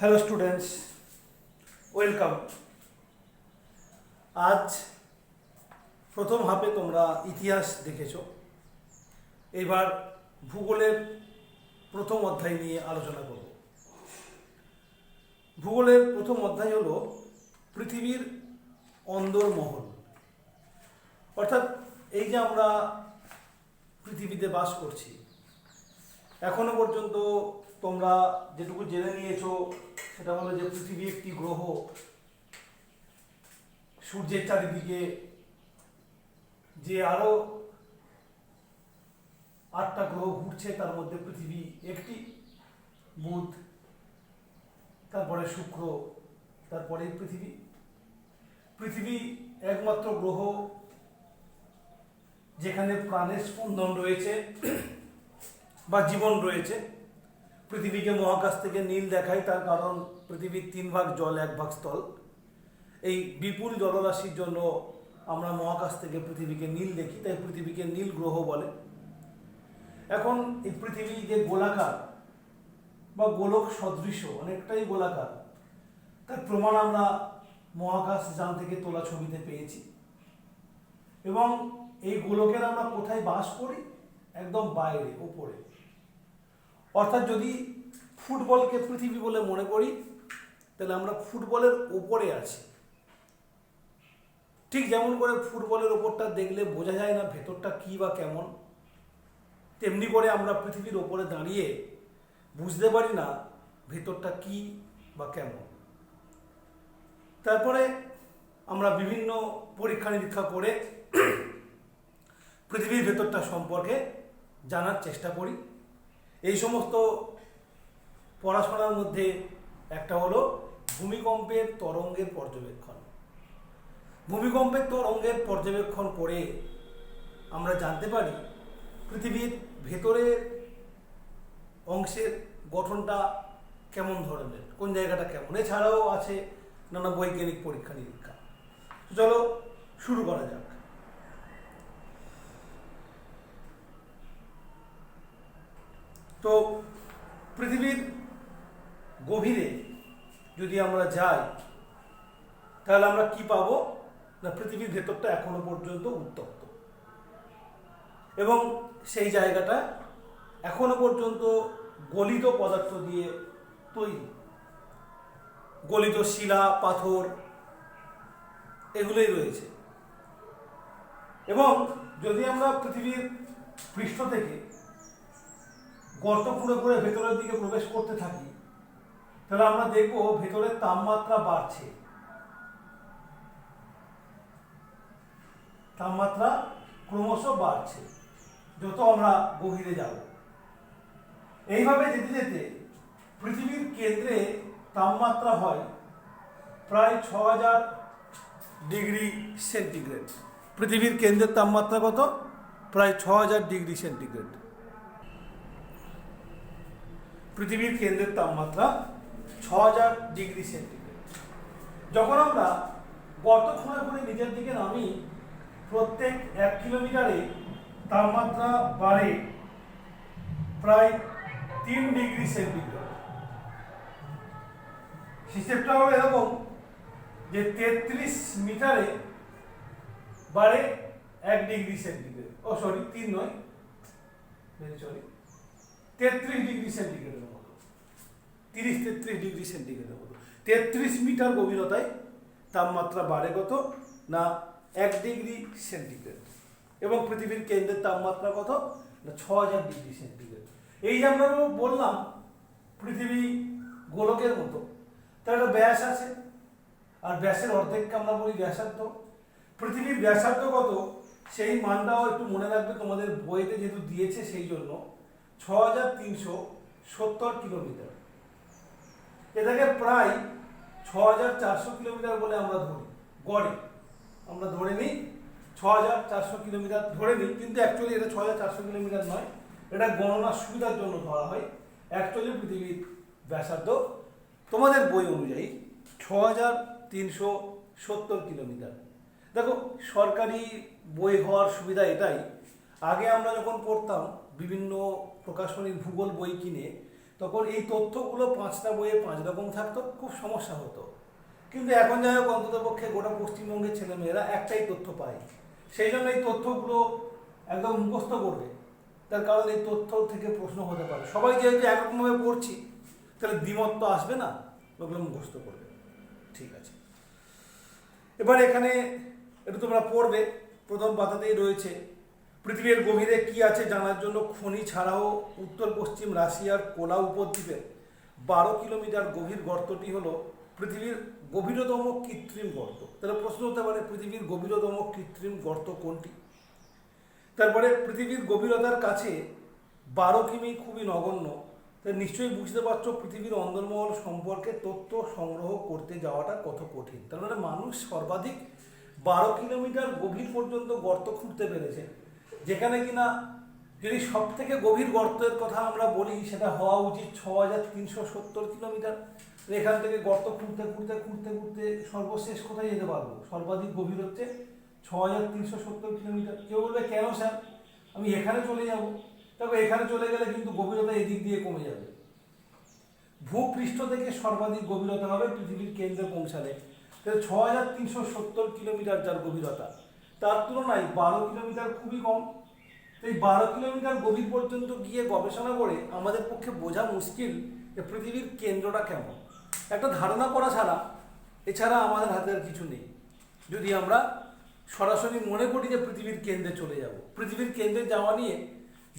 Hello students, welcome. আজ প্রথম হাফে তোমরা ইতিহাস দেখেছো। এবার ভূগোলের প্রথম অধ্যায় নিয়ে আলোচনা করব। ভূগোলের প্রথম অধ্যায় হলো পৃথিবীর অন্দরমহল। অর্থাৎ এই যে আমরা পৃথিবীতে বাস করছি, এখনো পর্যন্ত তোমরা যেটুকু জেনে নিয়েছো সেটা হলো যে পৃথিবী একটি গ্রহ, সূর্যের চারিদিকে যে আরো 8টা গ্রহ ঘুরছে, তার মধ্যে পৃথিবী একটি, বুধ, তারপরে শুক্র, তারপরে পৃথিবী। পৃথিবী একমাত্র গ্রহ যেখানে প্রাণের স্পন্দন রয়েছে বা জীবন রয়েছে। পৃথিবীকে মহাকাশ থেকে নীল দেখায়, তার কারণ পৃথিবীর 3 ভাগ জল, 1 ভাগ স্থল। এই বিপুল জলরাশির জন্য আমরা মহাকাশ থেকে পৃথিবীকে নীল দেখি, তাই পৃথিবীকে নীল গ্রহ বলে। এখন এই পৃথিবী যে গোলাকার বা গোলক সদৃশ, অনেকটাই গোলাকার, তার প্রমাণ আমরা মহাকাশ যান থেকে তোলা ছবিতে পেয়েছি। এবং এই গোলকের আমরা কোথায় বাস করি? একদম বাইরে, উপরে। অর্থাৎ যদি ফুটবলকে পৃথিবী বলে মনে করি, তাহলে আমরা ফুটবলের ওপরে আছি। ঠিক যেমন করে ফুটবলের ওপরটা দেখলে বোঝা যায় না ভেতরটা কী বা কেমন, তেমনি করে আমরা পৃথিবীর ওপরে দাঁড়িয়ে বুঝতে পারি না ভেতরটা কী বা কেমন। তারপরে আমরা বিভিন্ন পরীক্ষা নিরীক্ষা করে পৃথিবীর ভেতরটা সম্পর্কে জানার চেষ্টা করি। এই সমস্ত পড়াশোনার মধ্যে একটা হলো ভূমিকম্পের তরঙ্গের পর্যবেক্ষণ। ভূমিকম্পের তরঙ্গের পর্যবেক্ষণ করে আমরা জানতে পারি পৃথিবীর ভেতরের অংশের গঠনটা কেমন ধরনের, কোন জায়গাটা কেমন। এছাড়াও আছে নানা বৈজ্ঞানিক পরীক্ষা নিরীক্ষা। চলো শুরু করা যাক। তো পৃথিবীর গভীরে যদি আমরা যাই, তাহলে আমরা কি পাবো না, পৃথিবীর ভেতরটা এখনো পর্যন্ত উত্তপ্ত, এবং সেই জায়গাটা এখনো পর্যন্ত গলিত পদার্থ দিয়ে তৈরি। গলিত শিলা, পাথর এগুলোই রয়েছে। এবং যদি আমরা পৃথিবীর পৃষ্ঠ থেকে গর্ত খুঁড়ে খুঁড়ে ভেতরের দিকে প্রবেশ করতে থাকি, তাহলে আমরা দেখব ভেতরের তাপমাত্রা বাড়ছে। তাপমাত্রা ক্রমশ বাড়ছে যত আমরা গভীরে যাব। এইভাবে যেতে যেতে পৃথিবীর কেন্দ্রে তাপমাত্রা হয় প্রায় 6000 ডিগ্রি সেন্টিগ্রেড। পৃথিবীর কেন্দ্রের তাপমাত্রা কত? প্রায় 6000 ডিগ্রি সেন্টিগ্রেড। পৃথিবীর কেন্দ্রের তাপমাত্রা 6000 ডিগ্রি সেন্টিগ্রেড। যখন আমরা গর্ত খুঁড়ে খুঁড়ে নিচের দিকে নামি, প্রত্যেক 1 কিলোমিটারে তাপমাত্রা বাড়ে প্রায় 3 ডিগ্রি সেন্টিগ্রেড। হিসেবটা হলো এরকম যে 33 মিটারে বাড়ে 1 ডিগ্রি সেন্টিগ্রেড। 3 নয়, 33 ডিগ্রি সেন্টিগ্রেডের মতো, 33 ডিগ্রি সেন্টিগ্রেডের মতো। 33 মিটার গভীরতায় তাপমাত্রা বাড়ে কত না 1 ডিগ্রি সেন্টিগ্রেড। এবং পৃথিবীর কেন্দ্রের তাপমাত্রা কত না 6000 ডিগ্রি সেন্টিগ্রেড। এই যে আমরা বললাম পৃথিবী গোলকের মতো, তার একটা ব্যাস আছে, আর ব্যাসের অর্ধেককে আমরা বলি ব্যাসার্ধ। পৃথিবীর ব্যাসার্ধ কত সেই মানটাও একটু মনে রাখবে, তোমাদের বইতে যেহেতু দিয়েছে সেই জন্য। 6370 কিলোমিটার। এটাকে প্রায় 6400 কিলোমিটার বলে আমরা ধরি, গড়ে আমরা ধরে নিই 6400 কিলোমিটার ধরে নিই, কিন্তু অ্যাকচুয়ালি এটা 6400 কিলোমিটার নয়, এটা গণনার সুবিধার জন্য ধরা হয়। অ্যাকচুয়ালি পৃথিবীর ব্যাসার্ধ তোমাদের বই অনুযায়ী 6370 কিলোমিটার। দেখো, সরকারি বই হওয়ার সুবিধা এটাই, আগে আমরা যখন পড়তাম বিভিন্ন প্রকাশনীর ভূগোল বই কিনে, তখন এই তথ্যগুলো 5টা বইয়ে 5 রকম থাকতো, খুব সমস্যা হতো। কিন্তু এখন যাই হোক অন্ততপক্ষে গোটা পশ্চিমবঙ্গের ছেলেমেয়েরা একটাই তথ্য পায়, সেই জন্য এই তথ্যগুলো একদম মুখস্থ করবে। তার কারণ এই তথ্য থেকে প্রশ্ন হতে পারে। সবাই যেহেতু একরকমভাবে পড়ছি, তাহলে দ্বিমত তো আসবে না, ওগুলো মুখস্থ করবে। ঠিক আছে, এবার এখানে একটু তোমরা পড়বে। প্রথম পাতাতেই রয়েছে পৃথিবীর গভীরে কি আছে জানার জন্য খনি ছাড়াও উত্তর পশ্চিম রাশিয়ার কোলা উপদ্বীপের 12 কিলোমিটার গভীর গর্তটি হলো পৃথিবীর গভীরতম কৃত্রিম গর্ত। তাহলে প্রশ্ন হতে পারে পৃথিবীর গভীরতম কৃত্রিম গর্ত কোনটি। তারপরে পৃথিবীর গভীরতার কাছে 12 কিমি খুবই নগণ্য। তাই নিশ্চয়ই বুঝতে পারছো পৃথিবীর অন্দরমহল সম্পর্কে তথ্য সংগ্রহ করতে যাওয়াটা কত কঠিন। তার মানে মানুষ সর্বাধিক 12 কিলোমিটার গভীর পর্যন্ত গর্ত খুঁড়তে পেরেছে, যেখানে কিনা যদি সব থেকে গভীর গর্তের কথা আমরা বলি সেটা হওয়া উচিত 6370 কিলোমিটার। এখান থেকে গর্ত খুঁড়তে খুঁড়তে খুঁড়তে খুঁড়তে সর্বশেষ কোথায় যেতে পারবো? সর্বাধিক গভীর হচ্ছে 6370 কিলোমিটার। কেউ বলবে কেন স্যার, আমি এখানে চলে যাব। তবে এখানে চলে গেলে কিন্তু গভীরতা এদিক দিয়ে কমে যাবে। ভূপৃষ্ঠ থেকে সর্বাধিক গভীরতা হবে পৃথিবীর কেন্দ্রে পৌঁছালে। তাহলে 6370 কিলোমিটার যার গভীরতা, তার তুলনায় 12 কিলোমিটার খুবই কম। এই 12 কিলোমিটার গভীর পর্যন্ত গিয়ে গবেষণা করে আমাদের পক্ষে বোঝা মুশকিল যে পৃথিবীর কেন্দ্রটা কেমন। একটা ধারণা করা ছাড়া এছাড়া আমাদের হাতে আর কিছু নেই। যদি আমরা সরাসরি মনে করি যে পৃথিবীর কেন্দ্রে চলে যাব। পৃথিবীর কেন্দ্রে যাওয়া নিয়ে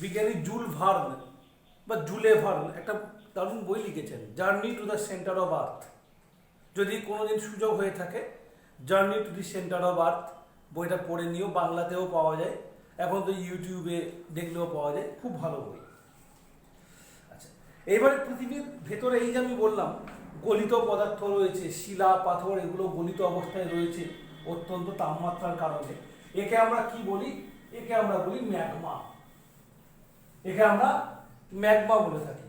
বিজ্ঞানী জুল ভার্ন বা জুলে ভার্ন একটা দারুণ বই লিখেছেন, journey to the centre of earth. যদি কোনোদিন সুযোগ হয়ে থাকে journey to the centre of earth বইটা পড়ে নিও, বাংলাতেও পাওয়া যায়, এখন তো ইউটিউবে দেখলেও পাওয়া যায়, খুব ভালো বই। আচ্ছা, এইবারে পৃথিবীর ভেতরে এই যে আমি বললাম গলিত পদার্থ রয়েছে, শিলা পাথর এগুলো গলিত অবস্থায় রয়েছে অত্যন্ত তাপমাত্রার কারণে। একে আমরা কি বলি? একে আমরা বলি ম্যাগমা। একে আমরা ম্যাগমা বলে থাকি।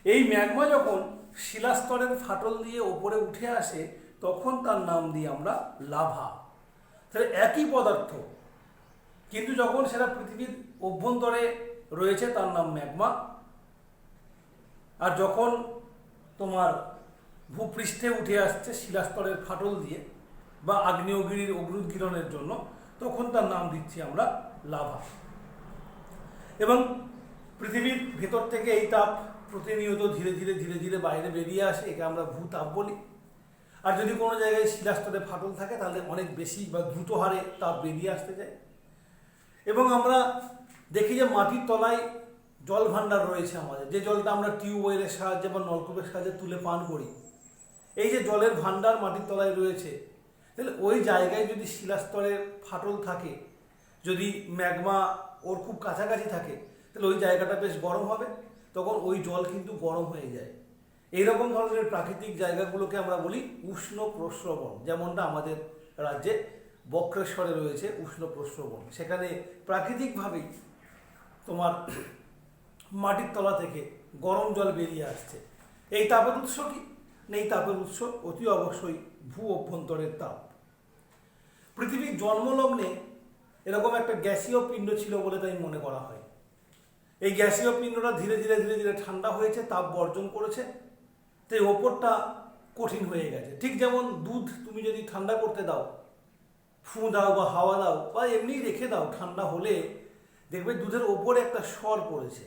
এই ম্যাগমা যখন শিলাস্তরের ফাটল দিয়ে ওপরে উঠে আসে তখন তার নাম দিই আমরা লাভা। তাহলে একই পদার্থ, কিন্তু যখন সেটা পৃথিবীর অভ্যন্তরে রয়েছে তার নাম ম্যাগমা, আর যখন তোমার ভূপৃষ্ঠে উঠে আসছে শিলাস্তরের ফাটল দিয়ে বা আগ্নেয়গিরির অগ্নুৎগীরণের জন্য তখন তার নাম দিচ্ছি আমরা লাভা। এবং পৃথিবীর ভেতর থেকে এই তাপ প্রতিনিয়ত ধীরে ধীরে ধীরে ধীরে বাইরে বেরিয়ে আসে, একে আমরা ভূতাপ বলি। আর যদি কোনো জায়গায় শিলাস্তরে ফাটল থাকে তাহলে অনেক বেশি বা দ্রুত হারে তাপ বেরিয়ে আসতে যায়। এবং আমরা দেখি যে মাটির তলায় জল ভাণ্ডার রয়েছে আমাদের, যে জলটা আমরা টিউবওয়েলের সাহায্যে বা নলকূপের সাহায্যে তুলে পান করি। এই যে জলের ভাণ্ডার মাটির তলায় রয়েছে, তাহলে ওই জায়গায় যদি শিলাস্তরের ফাটল থাকে, যদি ম্যাগমা ওর খুব কাছাকাছি থাকে, তাহলে ওই জায়গাটা বেশ গরম হবে, তখন ওই জল কিন্তু গরম হয়ে যায়। এইরকম ধরনের প্রাকৃতিক জায়গাগুলোকে আমরা বলি উষ্ণ প্রস্রবণ। যেমনটা আমাদের রাজ্যে বক্রেশ্বরে রয়েছে উষ্ণ প্রস্রবণ, সেখানে প্রাকৃতিকভাবেই তোমার মাটির তলা থেকে গরম জল বেরিয়ে আসছে। এই তাপের উৎস কি? এই তাপের উৎস অতি অবশ্যই ভূ অভ্যন্তরের তাপ। পৃথিবীর জন্মলগ্নে এরকম একটা গ্যাসীয় পিণ্ড ছিল বলে তাই মনে করা হয়। এই গ্যাসীয় পিণ্ডটা ধীরে ধীরে ধীরে ধীরে ঠান্ডা হয়েছে, তাপ বর্জন করেছে, তাই ওপরটা কঠিন হয়ে গেছে। ঠিক যেমন দুধ তুমি যদি ঠান্ডা করতে দাও, ফু দাও বা হাওয়া দাও বা এমনি রেখে দাও, ঠান্ডা হলে দেখবে দুধের ওপরে একটা স্বর পড়েছে,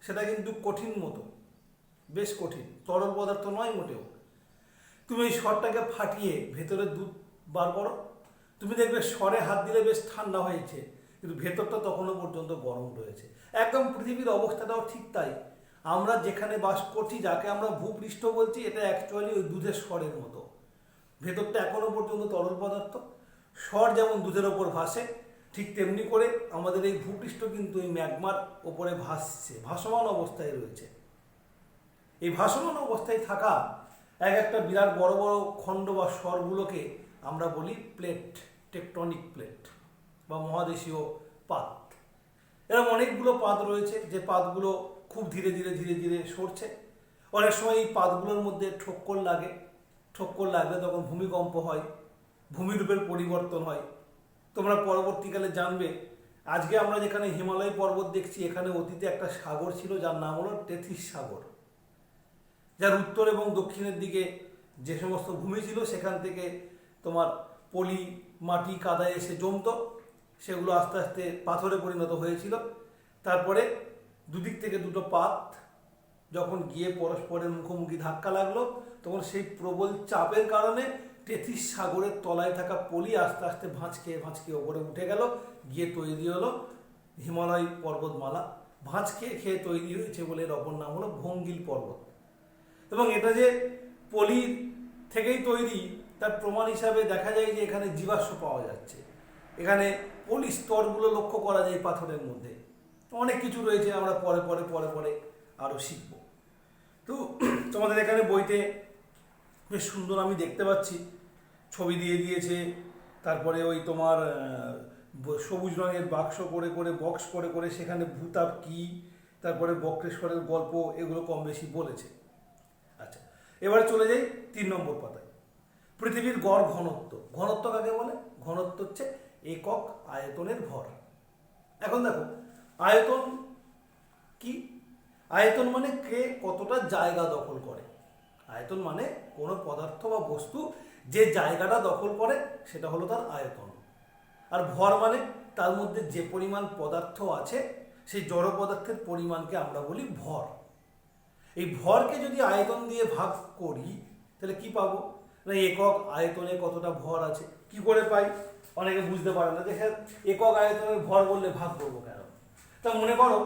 সেটা কিন্তু কঠিন মতো, বেশ কঠিন, তরল পদার্থ নয় মোটেও। তুমি এই স্বরটাকে ফাটিয়ে ভেতরে দুধ বার করো, তুমি দেখবে স্বরে হাত দিলে বেশ ঠান্ডা হয়েছে, কিন্তু ভেতরটা তখনও পর্যন্ত গরম রয়েছে। একদম পৃথিবীর অবস্থাটাও ঠিক তাই। আমরা যেখানে বাস করছি, যাকে আমরা ভূপৃষ্ঠ বলছি, এটা অ্যাকচুয়ালি ওই দুধের স্বরের মতো। ভেতরটা এখনও পর্যন্ত তরল পদার্থ। স্বর যেমন দুধের ওপর ভাসে, ঠিক তেমনি করে আমাদের এই ভূপৃষ্ঠ কিন্তু এই ম্যাগমার ওপরে ভাসছে, ভাসমান অবস্থায় রয়েছে। এই ভাসমান অবস্থায় থাকা এক একটা বিরাট বড় বড় খণ্ড বা স্বরগুলোকে আমরা বলি প্লেট, টেকটনিক প্লেট বা মহাদেশীয় পাত। এরকম অনেকগুলো পাত রয়েছে, যে পাতগুলো খুব ধীরে ধীরে ধীরে ধীরে সরছে। অনেক সময় এই পাতগুলোর মধ্যে ঠক্কর লাগে, ঠক্কর লাগলে তখন ভূমিকম্প হয়, ভূমিরূপের পরিবর্তন হয়। তোমরা পরবর্তীকালে জানবে, আজকে আমরা যেখানে হিমালয় পর্বত দেখছি, এখানে অতীতে একটা সাগর ছিল যার নাম হলো টেথিস সাগর। যার উত্তর এবং দক্ষিণের দিকে যে সমস্ত ভূমি ছিল সেখান থেকে তোমার পলি মাটি কাদায় এসে জমতো, সেগুলো আস্তে আস্তে পাথরে পরিণত হয়েছিল। তারপরে দুদিক থেকে দুটো পাত যখন গিয়ে পরস্পরের মুখোমুখি ধাক্কা লাগলো, তখন সেই প্রবল চাপের কারণে তেথিস সাগরের তলায় থাকা পলি আস্তে আস্তে ভাঁজ খেয়ে ওপরে উঠে গেল, গিয়ে তৈরি হলো হিমালয় পর্বতমালা। ভাঁজ খেয়ে তৈরি হয়েছে বলে এর অপর নাম হলো ভঙ্গিল পর্বত। এবং এটা যে পলির থেকেই তৈরি তার প্রমাণ হিসাবে দেখা যায় যে এখানে জীবাশ্ম পাওয়া যাচ্ছে, এখানে পলি স্তরগুলো লক্ষ্য করা যায় পাথরের মধ্যে। অনেক কিছু রয়েছে, আমরা পরে পরে পরে পরে আরও শিখব। তো তোমাদের এখানে বইতে বেশ সুন্দর আমি দেখতে পাচ্ছি ছবি দিয়ে দিয়েছে, তারপরে ওই তোমার সবুজ রঙের বাক্স করে করে বক্স করে করে সেখানে ভূতাপ কী, তারপরে বক্রেশ্বরের গল্প, এগুলো কম বেশি বলেছে। আচ্ছা, এবার চলে যাই 3 নম্বর পাতায়। পৃথিবীর গড় ঘনত্ব। ঘনত্ব কাকে বলে? ঘনত্ব হচ্ছে একক আয়তনের ভর। এখন দেখো আয়তন কি? আয়তন মানে কে কতটা জায়গা দখল করে। আয়তন মানে কোনো পদার্থ বা বস্তু যে জায়গাটা দখল করে সেটা হলো তার আয়তন। আর ভর মানে তার মধ্যে যে পরিমাণ পদার্থ আছে সেই জড় পদার্থের পরিমাণকে আমরা বলি ভর। এই ভরকে যদি আয়তন দিয়ে ভাগ করি তাহলে কি পাবো না, একক আয়তনে কতটা ভর আছে। কি করে পাই? অনেকে বুঝতে পারে না যে হ্যাঁ একক আয়তনের ভর বললে ভাগ করবো কেন। তা মনে করো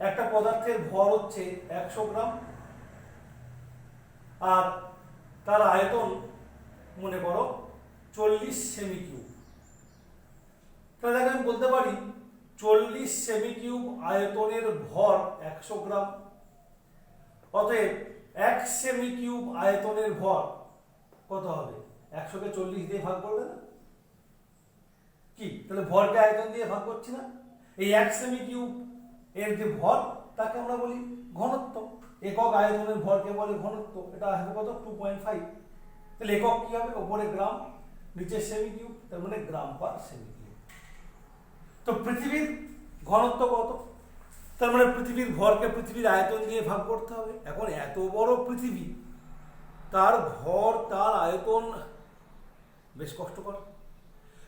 একটা পদার্থের ভর হচ্ছে 100 গ্রাম, আর তার আয়তন মনে করো 40 সেমি কিউব। তাহলে আমি বলতে পারি 40 সেমি কিউব আয়তনের ভর 100 গ্রাম। অতএব 1 সেমি কিউব আয়তনের ভর কত হবে? 100কে 40 দিয়ে ভাগ করবে না কি? তাহলে ভরকে আয়তন দিয়ে ভাগ করছি না। এই 1 সেমি কিউব এর যে ভর তাকে আমরা বলি ঘনত্ব। একক আয়তনের ভরকে বলে ঘনত্ব। এটা আসবে কত? 2.5। তাহলে একক কি হবে? ওপরে গ্রাম, নিচে সেমি কিউব, তার মানে গ্রাম পার সেমি কিউব। তো পৃথিবীর ঘনত্ব কত? তার মানে পৃথিবীর ভরকে পৃথিবীর আয়তন দিয়ে ভাগ করতে হবে। এখন এত বড় পৃথিবী, তার ভর তার আয়তন বেশ কষ্টকর।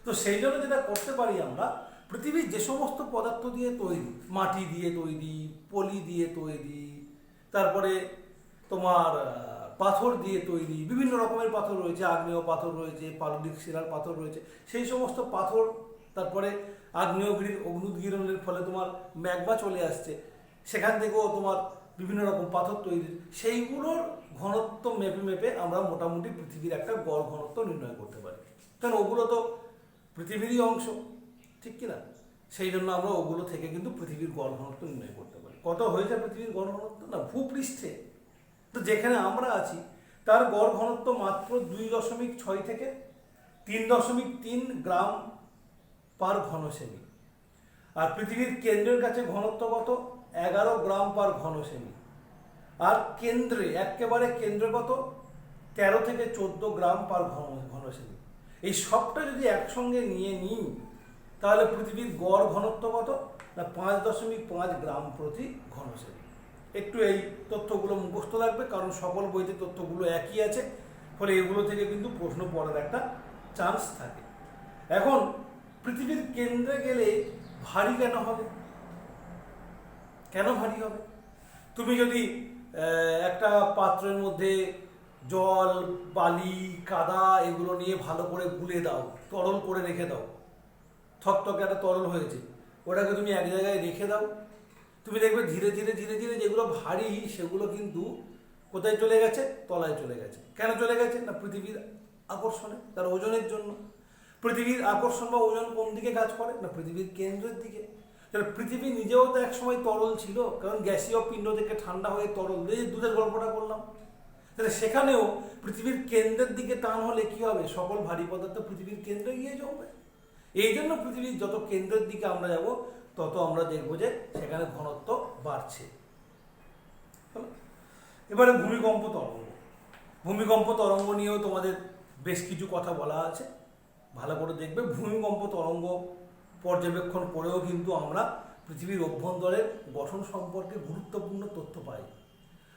তো সেই জন্য যেটা করতে পারি আমরা, পৃথিবীর যে সমস্ত পদার্থ দিয়ে তৈরি, মাটি দিয়ে তৈরি, পলি দিয়ে তৈরি, তারপরে তোমার পাথর দিয়ে তৈরি, বিভিন্ন রকমের পাথর রয়েছে, আগ্নেয় পাথর রয়েছে, পাললিক শিলার পাথর রয়েছে, সেই সমস্ত পাথর, তারপরে আগ্নেয়গিরির অগ্নুদ্গীরণের ফলে তোমার ম্যাগমা চলে আসছে, সেখান থেকেও তোমার বিভিন্ন রকম পাথর তৈরি, সেইগুলোর ঘনত্ব মেপে মেপে আমরা মোটামুটি পৃথিবীর একটা গড় ঘনত্ব নির্ণয় করতে পারি। কারণ ওগুলো তো পৃথিবীরই অংশ, ঠিক কিনা? সেই জন্য আমরা ওগুলো থেকে কিন্তু পৃথিবীর গড় ঘনত্ব নির্ণয় করতে পারি। কত হয়েছে পৃথিবীর গড় ঘনত্ব? না, ভূপৃষ্ঠে তো যেখানে আমরা আছি তার গড় ঘনত্ব মাত্র 2.6 থেকে 3.3 গ্রাম পার ঘন সেমি। আর পৃথিবীর কেন্দ্রের কাছে ঘনত্ব কত? 11 গ্রাম পার ঘন সেমি। আর কেন্দ্রে, একেবারে কেন্দ্রে কত? 13 থেকে 14 গ্রাম পার ঘন সেমি। এই সবটা যদি একসঙ্গে নিয়ে নিই তাহলে পৃথিবীর গড় ঘনত্ব কত? না 5.5 গ্রাম প্রতি ঘন সেমি। একটু এই তথ্যগুলো মুখস্থ রাখবে, কারণ সকল বইতে তথ্যগুলো একই আছে, ফলে এগুলো থেকে কিন্তু প্রশ্ন পড়ার একটা চান্স থাকে। এখন পৃথিবীর কেন্দ্রে গেলে ভারী কেন হবে? কেন ভারী হবে? তুমি যদি একটা পাত্রের মধ্যে জল, বালি, কাদা এগুলো নিয়ে ভালো করে গুলে দাও, তরল করে রেখে দাও, থকথকে একটা তরল হয়েছে, ওটাকে তুমি এক জায়গায় রেখে দাও, তুমি দেখবে ধীরে ধীরে ধীরে ধীরে যেগুলো ভারী সেগুলো কিন্তু কোথায় চলে গেছে? তলায় চলে গেছে। কেন চলে গেছে? না পৃথিবীর আকর্ষণে, তার ওজনের জন্য। পৃথিবীর আকর্ষণ বা ওজন কোন দিকে কাজ করে? না পৃথিবীর কেন্দ্রের দিকে। তাহলে পৃথিবী নিজেও তো একসময় তরল ছিল, কারণ গ্যাসীয় পিণ্ড থেকে ঠান্ডা হয়ে তরল, এই দুধের গল্পটা করলাম। তাহলে সেখানেও পৃথিবীর কেন্দ্রের দিকে টান হলে কি হবে? সকল ভারী পদার্থ পৃথিবীর কেন্দ্রে গিয়ে জমবে। এই জন্য পৃথিবীর যত কেন্দ্রের দিকে আমরা যাব তত আমরা দেখব যে সেখানে ঘনত্ব বাড়ছে। এবারে ভূমিকম্প তরঙ্গ। ভূমিকম্প তরঙ্গ নিয়েও তোমাদের বেশ কিছু কথা বলা আছে, ভালো করে দেখবে। ভূমিকম্প তরঙ্গ পর্যবেক্ষণ করেও কিন্তু আমরা পৃথিবীর অভ্যন্তরের গঠন সম্পর্কে গুরুত্বপূর্ণ তথ্য পাই।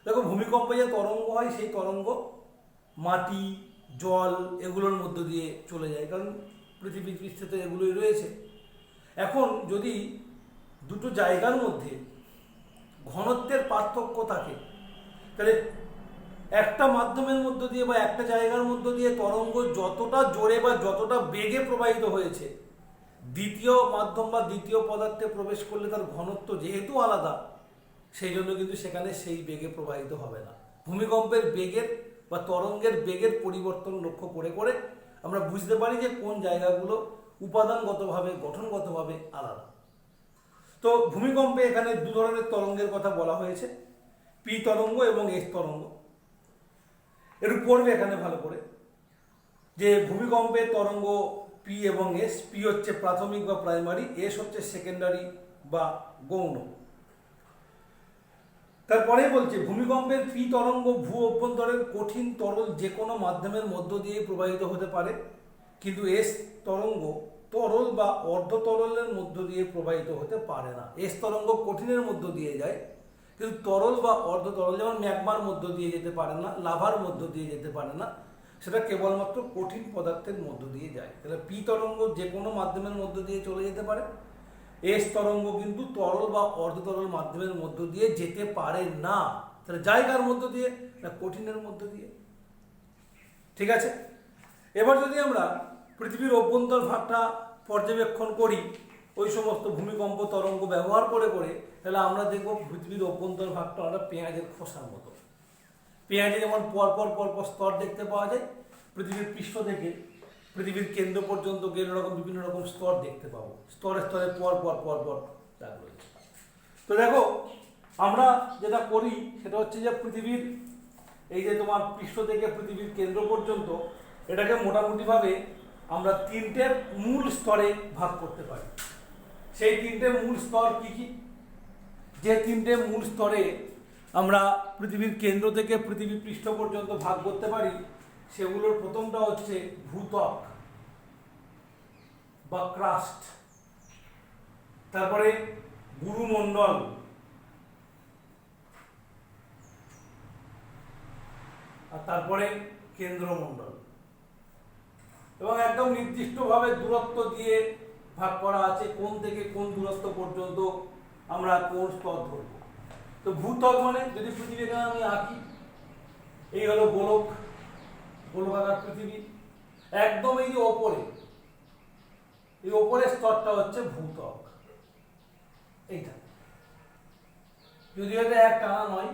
দেখো ভূমিকম্পে যে তরঙ্গ হয় সেই তরঙ্গ মাটি জল এগুলোর মধ্য দিয়ে চলে যায়, কারণ পৃথিবীর পৃষ্ঠে তো এগুলোই রয়েছে। এখন যদি দুটো জায়গার মধ্যে ঘনত্বের পার্থক্য থাকে, তাহলে একটা মাধ্যমের মধ্য দিয়ে বা একটা জায়গার মধ্য দিয়ে তরঙ্গ যতটা জোরে বা যতটা বেগে প্রবাহিত হয়েছে, দ্বিতীয় মাধ্যম বা দ্বিতীয় পদার্থে প্রবেশ করলে তার ঘনত্ব যেহেতু আলাদা, সেই জন্য কিন্তু সেখানে সেই বেগে প্রবাহিত হবে না। ভূমিকম্পের বেগের বা তরঙ্গের বেগের পরিবর্তন লক্ষ্য করে করে আমরা বুঝতে পারি যে কোন জায়গাগুলো উপাদানগতভাবে গঠনগতভাবে আলাদা। তো ভূমিকম্পে এখানে দু ধরনের তরঙ্গের কথা বলা হয়েছে, পি তরঙ্গ এবং এস তরঙ্গ। একটু পড়বে এখানে ভালো করে যে ভূমিকম্পের তরঙ্গ পি এবং এস। পি হচ্ছে প্রাথমিক বা প্রাইমারি, এস হচ্ছে সেকেন্ডারি বা গৌণ। তারপরে বলছে ভূমিকম্পের পি তরঙ্গ ভূ অভ্যন্তরের কঠিন তরল যে কোনো মাধ্যমের মধ্য দিয়ে প্রবাহিত হতে পারে, কিন্তু এস তরঙ্গ তরল বা অর্ধ তরলের মধ্য দিয়ে প্রবাহিত হতে পারে না। এস তরঙ্গ কঠিনের মধ্য দিয়ে যায়, কিন্তু তরল বা অর্ধ তরল যেমন ম্যাগমার মধ্য দিয়ে যেতে পারে না, লাভার মধ্য দিয়ে যেতে পারে না, সেটা কেবলমাত্র কঠিন পদার্থের মধ্য দিয়ে যায়। তাহলে পি তরঙ্গ যে কোনো মাধ্যমের মধ্য দিয়ে চলে যেতে পারে, এস তরঙ্গ কিন্তু তরল বা অর্ধ তরল মাধ্যমের মধ্য দিয়ে যেতে পারে না। তাহলে জায়গার মধ্য দিয়ে না কঠিনের মধ্য দিয়ে। ঠিক আছে, এবার যদি আমরা পৃথিবীর অভ্যন্তর ভাগটা পর্যবেক্ষণ করি ওই সমস্ত ভূমিকম্প তরঙ্গ ব্যবহার করে করে, তাহলে আমরা দেখব পৃথিবীর অভ্যন্তর ভাগটা আমরা পেঁয়াজের খোসার মতো। পেঁয়াজে যেমন পরপর পরপর স্তর দেখতে পাওয়া যায়, পৃথিবীর পৃষ্ঠ থেকে পৃথিবীর কেন্দ্র পর্যন্ত গেলে রকম বিভিন্ন রকম স্তর দেখতে পাবো, স্তরে স্তরে পর পর পর পর দাগ রয়েছে। তো দেখো আমরা যেটা করি সেটা হচ্ছে যে পৃথিবীর এই যে তোমার পৃষ্ঠ থেকে পৃথিবীর কেন্দ্র পর্যন্ত এটাকে মোটামুটিভাবে আমরা তিনটে মূল স্তরে ভাগ করতে পারি। সেই তিনটে মূল স্তর কি কি? যে তিনটে মূল স্তরে আমরা পৃথিবীর কেন্দ্র থেকে পৃথিবী পৃষ্ঠ পর্যন্ত ভাগ করতে পারি, সেগুলোর প্রথমটা হচ্ছে ভূত্বক বা ক্রাস্ট, তারপরে গুরুমণ্ডল, আর তারপরে কেন্দ্রমণ্ডল। এবং একদম নির্দিষ্টভাবে দূরত্ব দিয়ে ভাগ করা আছে কোন থেকে কোন দূরত্ব পর্যন্ত আমরা কোন স্তর ধরব। তো ভূত্বক মানে যদি পৃথিবীকে আমি আঁকি, এই হলো গোলক, গোলকাকার পৃথিবী, একদম এই যে ওপরে এই ওপরের স্তরটা হচ্ছে ভূত্বক। এইটা যদিও এটা এক টানা নয়,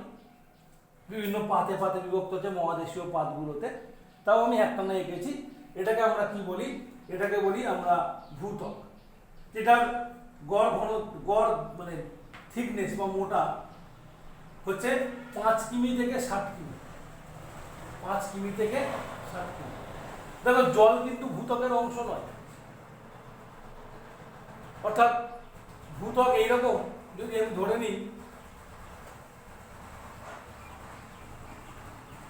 বিভিন্ন পাতে পাতে বিভক্ত হচ্ছে মহাদেশীয় পাতগুলোতে, তাও আমি এক টানা এঁকেছি। এটাকে আমরা কি বলি? এটাকে বলি আমরা ভূত্বক, যেটার গড় ঘন গড় মানে থিকনেস বা মোটা হচ্ছে 5 কিমি থেকে 60 কিমি, 5 কিমি থেকে 60 কিমি। দেখো জল কিন্তু ভূত্বকের অংশ নয়, অর্থাৎ ভূত্বক এইরকম যদি আমি ধরে নিই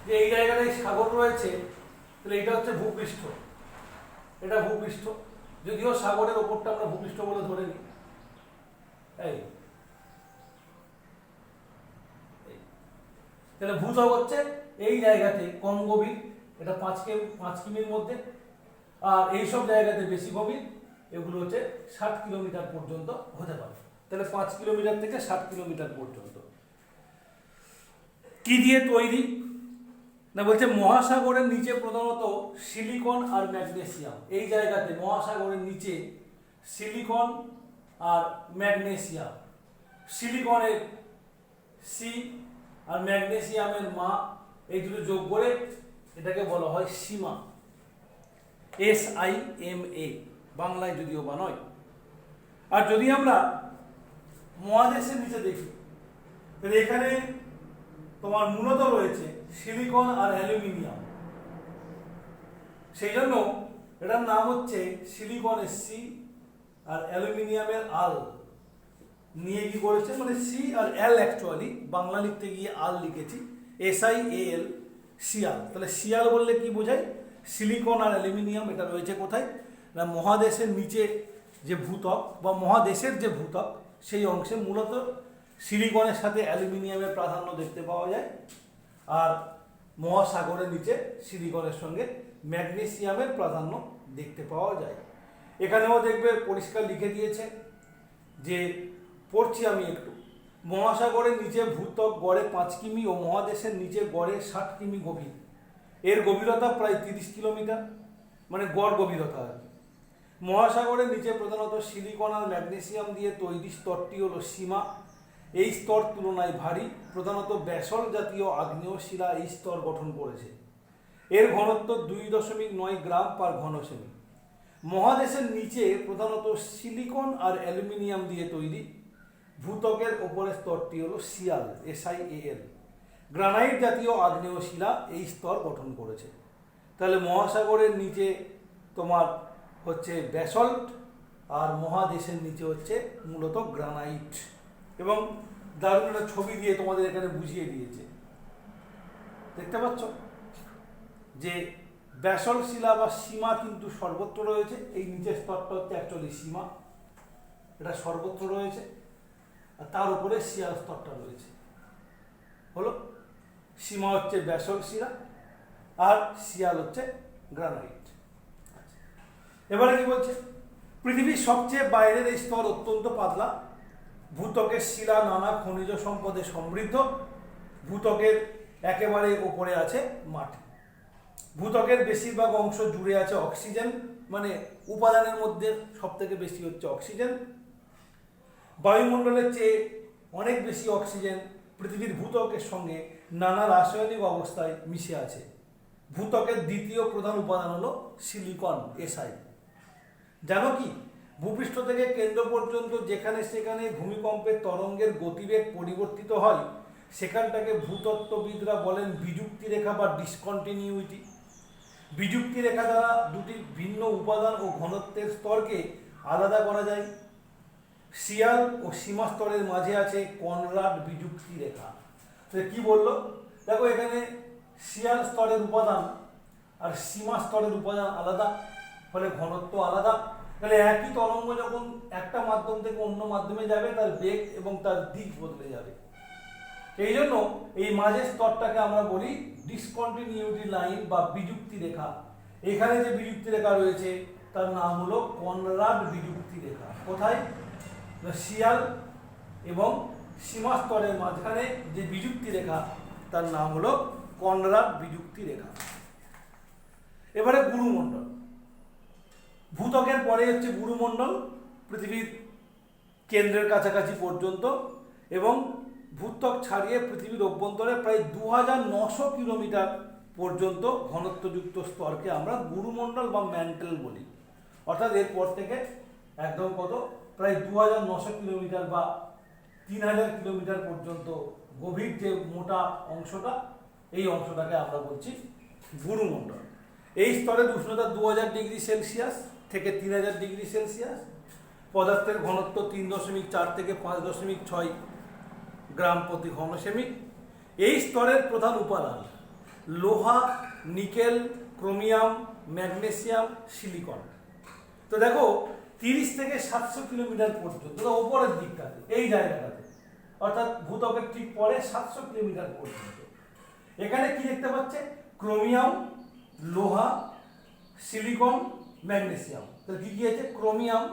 যে এই জায়গাটায় সাগর রয়েছে, তাহলে এটা হচ্ছে ভূপৃষ্ঠ, এটা ভূপৃষ্ঠ, যদিও সাগরের ওপরটা আমরা ভূপৃষ্ঠ বলে ধরে নিই। এই তাহলে ভূত্বক হচ্ছে এই জায়গাতে কম গভীর, এটা 5 কিমির মধ্যে, আর এইসব জায়গাতে বেশি গভীর, এগুলো হচ্ছে 60 কিলোমিটার পর্যন্ত হতে পারে। তাহলে 5 কিলোমিটার থেকে 60 কিলোমিটার পর্যন্ত। কি দিয়ে তৈরি না বলছে মহাসাগরের নিচে প্রধানত সিলিকন আর ম্যাগনেসিয়াম। এই জায়গাতে মহাসাগরের নিচে সিলিকন আর ম্যাগনেসিয়াম, সিলিকনের সি আর ম্যাগনেসিয়ামের মা, এই দুটো যোগ করে এটাকে বলা হয় সীমা, SIMA, বাংলায় যদিও বা নয়। আর যদি আমরা মহাদেশের নিচে দেখি, তাহলে এখানে তোমার মূলত রয়েছে সিলিকন আর অ্যালুমিনিয়াম, সেই জন্য এটার নাম হচ্ছে সিলিকনের সি আর অ্যালুমিনিয়ামের আল নিয়ে কি করেছে, মানে সি আর এল, অ্যাকচুয়ালি বাংলা লিখতে গিয়ে আল লিখেছি, SIAL, সিয়াল। তাহলে সিয়াল বললে কি বোঝায়? সিলিকন আর অ্যালুমিনিয়াম এটা রয়েছে কোথায় না মহাদেশের নিচে যে ভূত্বক বা মহাদেশের যে ভূত্বক সেই অংশে মূলত সিলিকনের সাথে অ্যালুমিনিয়ামের প্রাধান্য দেখতে পাওয়া যায়, আর মহাসাগরের নিচে সিলিকনের সঙ্গে ম্যাগনেসিয়ামের প্রাধান্য দেখতে পাওয়া যায়। এখানেও দেখবে পরিষ্কার লিখে দিয়েছে যে, পড়ছি আমি একটু, মহাসাগরের নিচে ভূত্বক গড়ে 5 কিমি ও মহাদেশের নিচে গড়ে 60 কিমি গভীর। এর গভীরতা প্রায় 30 কিলোমিটার, মানে গড় গভীরতা আর কি। মহাসাগরের নিচে প্রধানত সিলিকন আর ম্যাগনেসিয়াম দিয়ে তৈরি স্তরটি হলো সীমা। এই স্তর তুলনায় ভারী, প্রধানত ব্যাসল্ট জাতীয় আগ্নেয় শিলা এই স্তর গঠন করেছে। এর ঘনত্ব 2.9 গ্রাম পার ঘন সেমি। মহাদেশের নিচে প্রধানত সিলিকন আর অ্যালুমিনিয়াম দিয়ে তৈরি। ভূত্বকের ওপরের স্তরটি হলো সিয়াল, SiAl, গ্রানাইট জাতীয় আগ্নেয় শিলা এই স্তর গঠন করেছে। তাহলে মহাসাগরের নিচে তোমার হচ্ছে ব্যাসল্ট, আর মহাদেশের নিচে হচ্ছে মূলত গ্রানাইট। এবং দারুণ একটা ছবি দিয়ে তোমাদের এখানে বুঝিয়ে দিয়েছে, দেখতে পাচ্ছ যে ব্যাসল্ট শিলা বা সীমা কিন্তু সর্বত্র রয়েছে। এই নিচের স্তরটা হচ্ছে অ্যাকচুয়ালি সীমা, এটা সর্বত্র রয়েছে, আর তার উপরে শিয়াল স্তরটা রয়েছে। হলো সীমা হচ্ছে ব্যাসল্ট শিলা আর শিয়াল হচ্ছে গ্রানাইট। এবারে কি বলছে, পৃথিবীর সবচেয়ে বাইরের এই স্তর অত্যন্ত পাতলা। ভূত্বকের শিলা নানা খনিজ সম্পদে সমৃদ্ধ। ভূত্বকের একেবারে উপরে আছে মাটি। ভূত্বকের বেশিরভাগ অংশ জুড়ে আছে অক্সিজেন, মানে উপাদানের মধ্যে সব থেকে বেশি হচ্ছে অক্সিজেন। বায়ুমণ্ডলের চেয়ে অনেক বেশি অক্সিজেন পৃথিবীর ভূত্বকের সঙ্গে নানা রাসায়নিক অবস্থায় মিশে আছে। ভূত্বকের দ্বিতীয় প্রধান উপাদান হলো সিলিকন, Si। জানো কি, ভূপৃষ্ঠ থেকে কেন্দ্র পর্যন্ত যেখানে সেখানে ভূমিকম্পের তরঙ্গের গতিবেগ পরিবর্তিত হয় সেখানটাকে ভূতত্ত্ববিদরা বলেন বিযুক্তি রেখা বা ডিসকন্টিনিউইটি। বিযুক্তি রেখা দ্বারা দুটি ভিন্ন উপাদান ও ঘনত্বের স্তরকে আলাদা করা যায়। শিয়াল ও সীমা স্তরের মাঝে আছে কনরাড বিযুক্তি রেখা। তো কি বললো, দেখো এখানে শিয়াল স্তরের উপাদান আর সীমা স্তরের উপাদান আলাদা, ফলে ঘনত্ব আলাদা। তাহলে একই তরঙ্গ যখন একটা মাধ্যম থেকে অন্য মাধ্যমে যাবে তার বেগ এবং তার দিক বদলে যাবে। এই জন্য এই মাঝের স্তরটাকে আমরা বলি ডিসকন্টিনিউটি লাইন বা বিযুক্তি রেখা। এখানে যে বিযুক্তি রেখা রয়েছে তার নাম হলো কনরাড বিযুক্তি রেখা। কোথায়? শিয়াল এবং সীমা স্তরের মাঝখানে যে বিযুক্তি রেখা তার নাম হলো কনরাড বিযুক্তি রেখা। এবারে গুরুমণ্ডল। ভূত্বকের পরে হচ্ছে গুরুমণ্ডল, পৃথিবীর কেন্দ্রের কাছাকাছি পর্যন্ত, এবং ভূত্বক ছাড়িয়ে পৃথিবীর অভ্যন্তরে প্রায় 2900 কিলোমিটার পর্যন্ত ঘনত্বযুক্ত স্তরকে আমরা গুরুমণ্ডল বা ম্যান্টেল বলি। অর্থাৎ এরপর থেকে একদম কত, প্রায় 2900 কিলোমিটার বা 3000 কিলোমিটার পর্যন্ত গভীর যে মোটা অংশটা, এই অংশটাকে আমরা বলছি গুরুমণ্ডল। এই স্তরের উষ্ণতা 2000 ডিগ্রি সেলসিয়াস থেকে 3000 ডিগ্রি সেলসিয়াস। পদার্থের ঘনত্ব 3.4 থেকে 5.6 গ্রাম প্রতি ঘন সেমি। এই স্তরের প্রধান উপাদান লোহা, নিকেল, ক্রোমিয়াম, ম্যাগনেসিয়াম, সিলিকন। তো দেখো 30 থেকে 700 কিলোমিটার পর্যন্ত ওপরের দিকটাতে, এই জায়গাটাতে, অর্থাৎ ভূত্বকের ঠিক পরে 700 কিলোমিটার পর্যন্ত এখানে কি দেখতে পাচ্ছে, ক্রোমিয়াম, লোহা, সিলিকন, ম্যাগনেসিয়াম। তো কি কি আছে, ক্রোমিয়াম,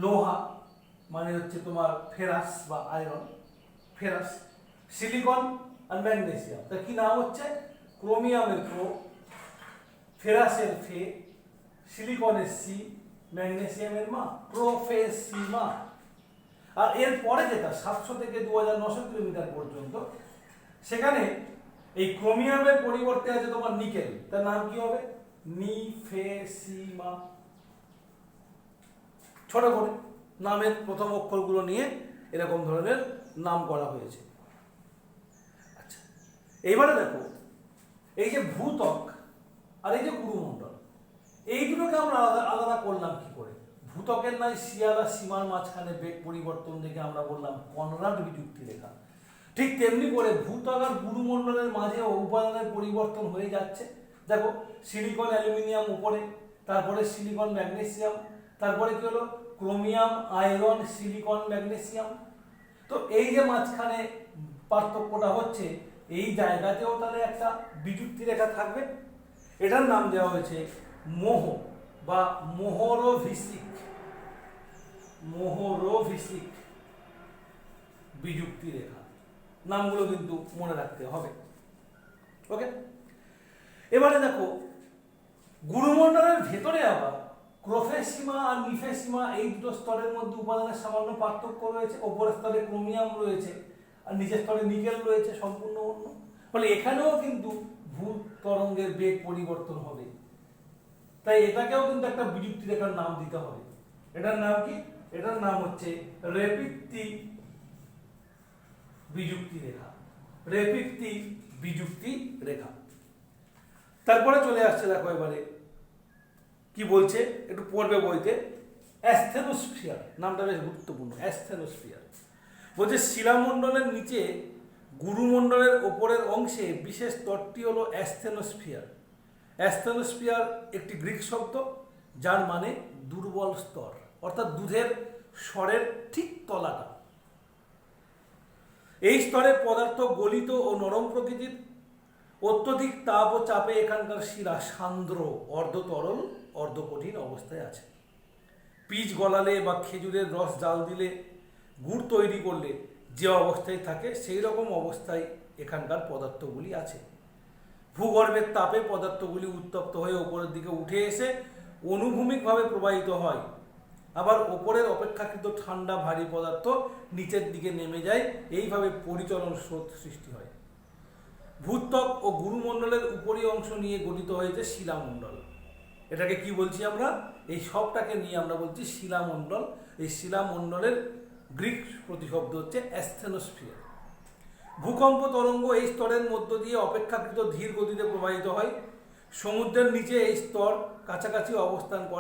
লোহা মানে হচ্ছে তোমার ফেরাস বা আয়রন, ফেরাস, সিলিকন আর ম্যাগনেসিয়াম। তার কি নাম হচ্ছে, ক্রোমিয়ামের ক্রো, ফেরাসের ফে, সিলিকনের সি, ম্যাগনেসিয়ামের মা, প্রোফেসিমা। আর এর পরে যেটা 700 থেকে 2900 কিলোমিটার পর্যন্ত, সেখানে এই ক্রোমিয়ামের পরিবর্তে আছে তোমার নিকেল, তার নাম কি হবে, নিফেসিমা। ছোট করে নামের প্রথম অক্ষরগুলো নিয়ে এরকম ধরনের নাম করা হয়েছে। আচ্ছা, এইবারে দেখো এই যে ভূত্বক আর এই যে গুরুমণ্ডল, এই দুটোকে আমরা আলাদা আলাদা করলাম কি করে? ভূত্বকের নয় শিয়াল আর সীমার মাঝখানে বেগ পরিবর্তন দেখে আমরা বললাম কনরাড বিযুক্তি রেখা। ঠিক তেমনি করে ভূত্বক আর গুরুমণ্ডলের মাঝে উপাদানের পরিবর্তন হয়ে যাচ্ছে। দেখো সিলিকন অ্যালুমিনিয়াম উপরে, তারপরে সিলিকন ম্যাগনেসিয়াম, তারপরে কি হলো ক্রোমিয়াম, আয়রন, সিলিকন, ম্যাগনেসিয়াম। তো তো এই যে মাঝখানে পার্থক্যটা হচ্ছে, এই জায়গাতেও তাহলে একটা বিযুক্তি রেখা থাকবে। এটার নাম দেওয়া হয়েছে মোহ বা মোহরভিষিক বিযুক্তি রেখা। নামগুলো কিন্তু মনে রাখতে হবে। ওকে, এবারে দেখো গুরুমণ্ডলের ভেতরে আবার ক্রোফেসিমা আর নিফেসিমা এই দুটো স্তরের মধ্যে উপাদানের সামান্য পার্থক্য রয়েছে। ওপরের স্তরে ক্রোমিয়াম রয়েছে আর নিচের স্তরে নিকেল রয়েছে, সম্পূর্ণ অন্য। ফলে এখানেও কিন্তু ভূ তরঙ্গের বেগ পরিবর্তন হবে, তাই এটাকেও কিন্তু একটা বিযুক্তি রেখার নাম দিতে হবে। এটার নাম কি? এটার নাম হচ্ছে রেপিক্তি বিযুক্তি রেখা। রেপিক্তি বিযুক্তি রেখা। তারপরে চলে আসছে দেখো এবারে কি বলছে, একটু পড়বে বইতে। অ্যাসথেনোস্ফিয়ার নামটা বেশ গুরুত্বপূর্ণ। অ্যাসথেনোস্ফিয়ার বলছে শিলামণ্ডলের নিচে গুরুমণ্ডলের ওপরের অংশে বিশেষ স্তরটি হলো অ্যাসথেনোস্ফিয়ার। অ্যাসথেনোস্ফিয়ার একটি গ্রিক শব্দ, যার মানে দুর্বল স্তর, অর্থাৎ দুধের স্বরের ঠিক তলাটা। এই স্তরে পদার্থ গলিত ও নরম প্রকৃতির। অত্যধিক তাপ ও চাপে এখানকার শিলা সান্দ্র, অর্ধ তরল অর্ধ কঠিন অবস্থায় আছে। বীজ গলালে বা খেজুরের রস জাল দিলে, গুড় তৈরি করলে যে অবস্থায় থাকে সেই রকম অবস্থায় এখানকার পদার্থগুলি আছে। ভূগর্ভের তাপে পদার্থগুলি উত্তপ্ত হয়ে ওপরের দিকে উঠে এসে অনুভূমিকভাবে প্রবাহিত হয়। আবার ওপরের অপেক্ষাকৃত ঠান্ডা ভারী পদার্থ নিচের দিকে নেমে যায়। এইভাবে পরিচলন স্রোত সৃষ্টি হয়। ভূত্বক ও গুরুমণ্ডলের উপরি অংশ নিয়ে গঠিত হয়েছে শিলামণ্ডল। এটাকে কি বলছি আমরা? এই সবটাকে নিয়ে আমরা বলছি শিলামণ্ডল। এই শিলামণ্ডলের গ্রিক প্রতিশব্দ হচ্ছে অ্যাসথেনোস্ফিয়ার। ভূকম্প তরঙ্গ এই স্তরের মধ্য দিয়ে অপেক্ষাকৃত ধীর গতিতে প্রবাহিত হয়। সমুদ্রের নিচে এই স্তর কাছাকাছি অবস্থান করে।